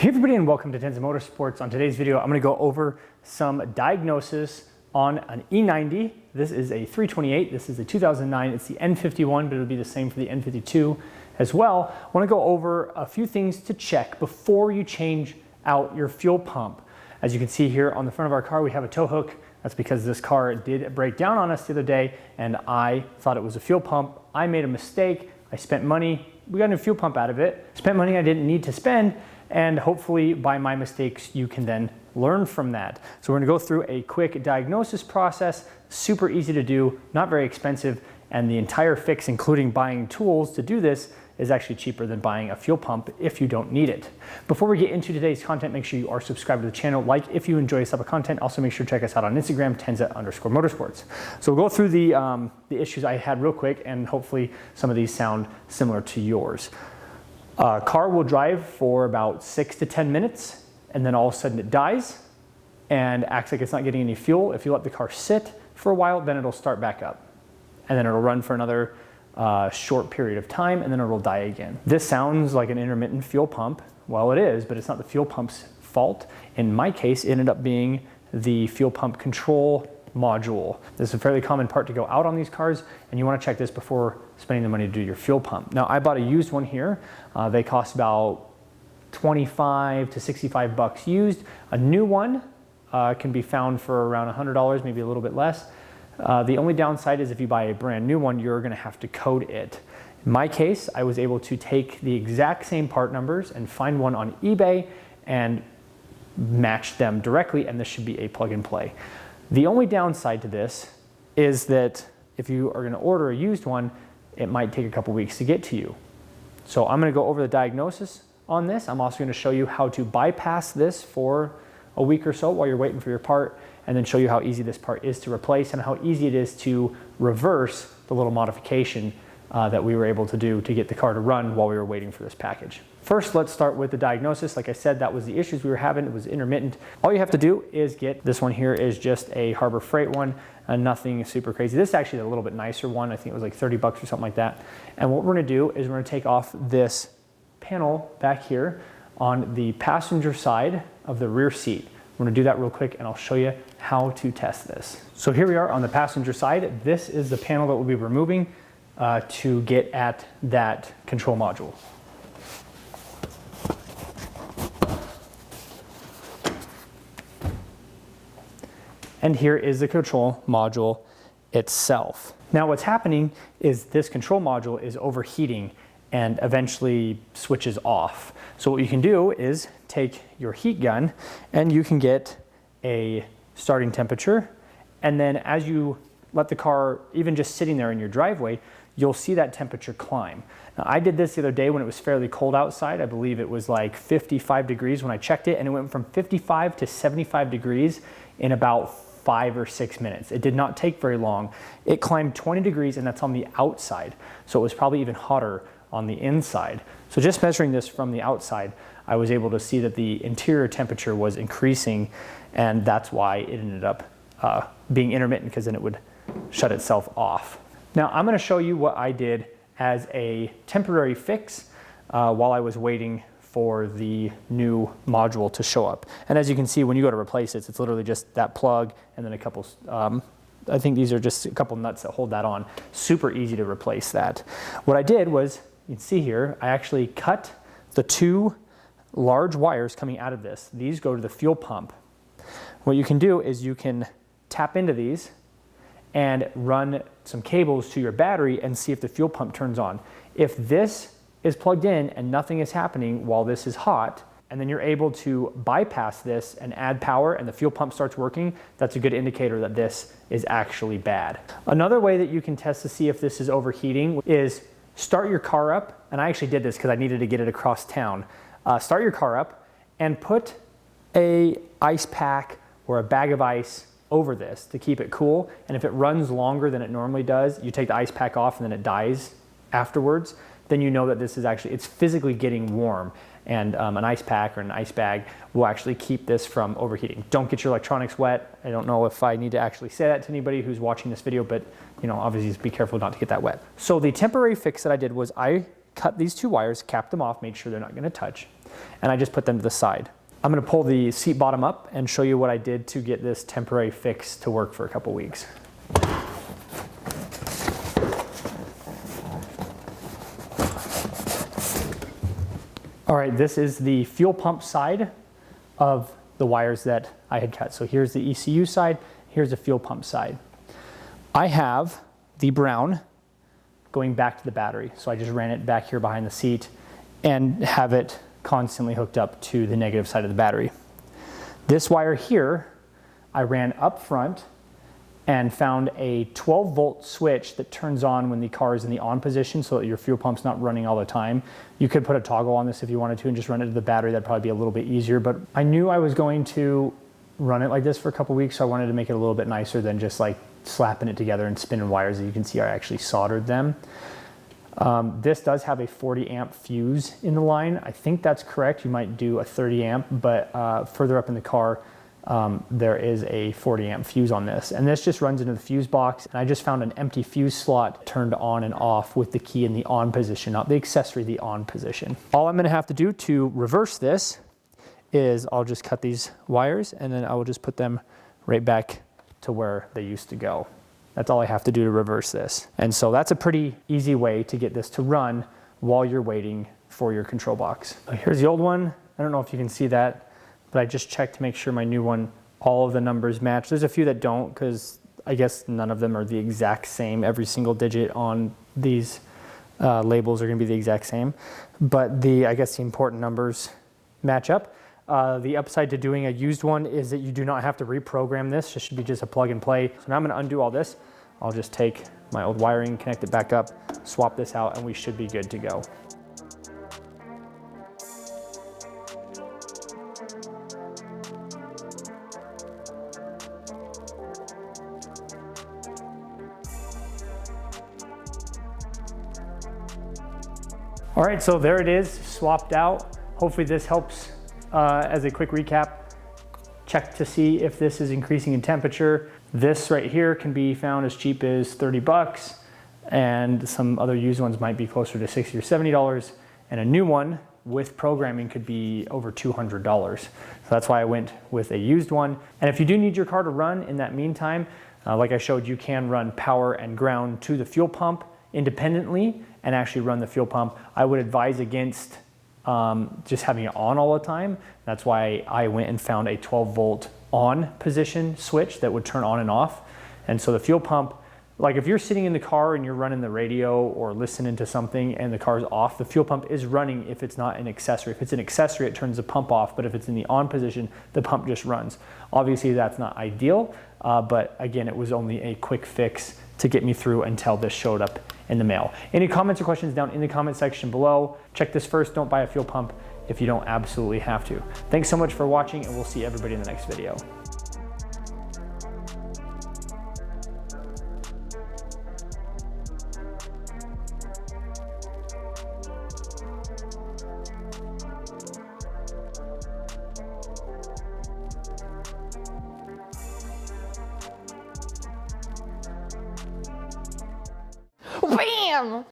Hey everybody, and welcome to Tenza Motorsports. On today's video, I'm going to go over some diagnosis on an E90. This is a 328. This is a 2009. It's the N51, but it'll be the same for the N52 as well. I want to go over a few things to check before you change out your fuel pump. As you can see here on the front of our car, we have a tow hook. That's because this car did break down on us the other day, and I thought it was a fuel pump. I made a mistake. I spent money. We got a new fuel pump out of it. Spent money I didn't need to spend. And hopefully by my mistakes, you can then learn from that. So we're gonna go through a quick diagnosis process, super easy to do, not very expensive, and the entire fix, including buying tools to do this, is actually cheaper than buying a fuel pump if you don't need it. Before we get into today's content, make sure you are subscribed to the channel. Like if you enjoy this type of content. Also make sure to check us out on Instagram, Tenza_motorsports. So we'll go through the issues I had real quick, and hopefully some of these sound similar to yours. Car will drive for about 6 to 10 minutes, and then all of a sudden it dies and acts like it's not getting any fuel. If you let the car sit for a while, then it'll start back up, and then it'll run for another short period of time, and then it'll die again. This sounds like an intermittent fuel pump. Well, it is, but it's not the fuel pump's fault. In my case, it ended up being the fuel pump control module. This is a fairly common part to go out on these cars, and you want to check this before spending the money to do your fuel pump. Now, I bought a used one here. They cost about 25 to 65 bucks used. A new one can be found for around $100, maybe a little bit less. The only downside is if you buy a brand new one, you're going to have to code it. In my case, I was able to take the exact same part numbers and find one on eBay and match them directly, and this should be a plug and play. The only downside to this is that if you are going to order a used one, it might take a couple weeks to get to you. So I'm going to go over the diagnosis on this. I'm also going to show you how to bypass this for a week or so while you're waiting for your part, and then show you how easy this part is to replace and how easy it is to reverse the little modification that we were able to do to get the car to run while we were waiting for this package. First, let's start with the diagnosis. Like I said, that was the issues we were having. It was intermittent. All you have to do is get this one here is just a Harbor Freight one, and nothing super crazy. This is actually a little bit nicer one. I think it was like 30 bucks or something like that. And what we're gonna do is we're gonna take off this panel back here on the passenger side of the rear seat. We're gonna do that real quick, and I'll show you how to test this. So here we are on the passenger side. This is the panel that we'll be removing to get at that control module. And here is the control module itself. Now what's happening is this control module is overheating and eventually switches off. So what you can do is take your heat gun and you can get a starting temperature, and then as you let the car, even just sitting there in your driveway, you'll see that temperature climb. Now, I did this the other day when it was fairly cold outside. I believe it was like 55 degrees when I checked it, and it went from 55 to 75 degrees in about 5 or 6 minutes. It did not take very long. It climbed 20 degrees, and that's on the outside. So it was probably even hotter on the inside. So just measuring this from the outside, I was able to see that the interior temperature was increasing, and that's why it ended up being intermittent, because then it would shut itself off. Now I'm going to show you what I did as a temporary fix while I was waiting for the new module to show up. And as you can see, when you go to replace it, it's literally just that plug and then a couple, I think these are just a couple nuts that hold that on. Super easy to replace that. What I did was, you can see here, I actually cut the two large wires coming out of this. These go to the fuel pump. What you can do is you can tap into these and run some cables to your battery and see if the fuel pump turns on. If this is plugged in and nothing is happening while this is hot, and then you're able to bypass this and add power and the fuel pump starts working, that's a good indicator that this is actually bad. Another way that you can test to see if this is overheating is start your car up, and I actually did this because I needed to get it across town. Start your car up and put a ice pack or a bag of ice over this to keep it cool, and if it runs longer than it normally does, you take the ice pack off and then it dies afterwards, then you know that this is actually, it's physically getting warm, and an ice pack or an ice bag will actually keep this from overheating. Don't get your electronics wet. I don't know if I need to actually say that to anybody who's watching this video, but you know, obviously just be careful not to get that wet. So the temporary fix that I did was I cut these two wires, capped them off, made sure they're not going to touch. and I just put them to the side. I'm gonna pull the seat bottom up and show you what I did to get this temporary fix to work for a couple weeks. All right, this is the fuel pump side of the wires that I had cut. So here's the ECU side, here's the fuel pump side. I have the brown going back to the battery. So I just ran it back here behind the seat and have it constantly hooked up to the negative side of the battery. This wire here, I ran up front and found a 12 volt switch that turns on when the car is in the on position so that your fuel pump's not running all the time. You could put a toggle on this if you wanted to and just run it to the battery. That'd probably be a little bit easier, but I knew I was going to run it like this for a couple weeks, so I wanted to make it a little bit nicer than just like slapping it together and spinning wires. As you can see, I actually soldered them. This does have a 40 amp fuse in the line. I think that's correct. You might do a 30 amp, but further up in the car, there is a 40 amp fuse on this. And this just runs into the fuse box. And I just found an empty fuse slot turned on and off with the key in the on position, not the accessory, the on position. All I'm gonna have to do to reverse this is I'll just cut these wires and then I will just put them right back to where they used to go. That's all I have to do to reverse this. And so that's a pretty easy way to get this to run while you're waiting for your control box. Here's the old one. I don't know if you can see that, but I just checked to make sure my new one, all of the numbers match. There's a few that don't because I guess none of them are the exact same. Every single digit on these labels are gonna be the exact same. But I guess the important numbers match up. The upside to doing a used one is that you do not have to reprogram this. It should be just a plug and play. So now I'm gonna undo all this. I'll just take my old wiring, connect it back up, swap this out, and we should be good to go. All right, so there it is, swapped out. Hopefully this helps. As a quick recap, check to see if this is increasing in temperature. This right here can be found as cheap as 30 bucks, and some other used ones might be closer to $60 or $70, and a new one with programming could be over $200. So that's why I went with a used one. And if you do need your car to run in that meantime, like I showed, you can run power and ground to the fuel pump independently and actually run the fuel pump. I would advise against just having it on all the time. That's why I went and found a 12 volt on position switch that would turn on and off. And so the fuel pump, like if you're sitting in the car and you're running the radio or listening to something and the car's off, the fuel pump is running if it's not an accessory. If it's an accessory, it turns the pump off, but if it's in the on position, the pump just runs. Obviously that's not ideal, but again, it was only a quick fix to get me through until this showed up in the mail. Any comments or questions down in the comment section below. Check this first, don't buy a fuel pump if you don't absolutely have to. Thanks so much for watching, and we'll see everybody in the next video. Bam!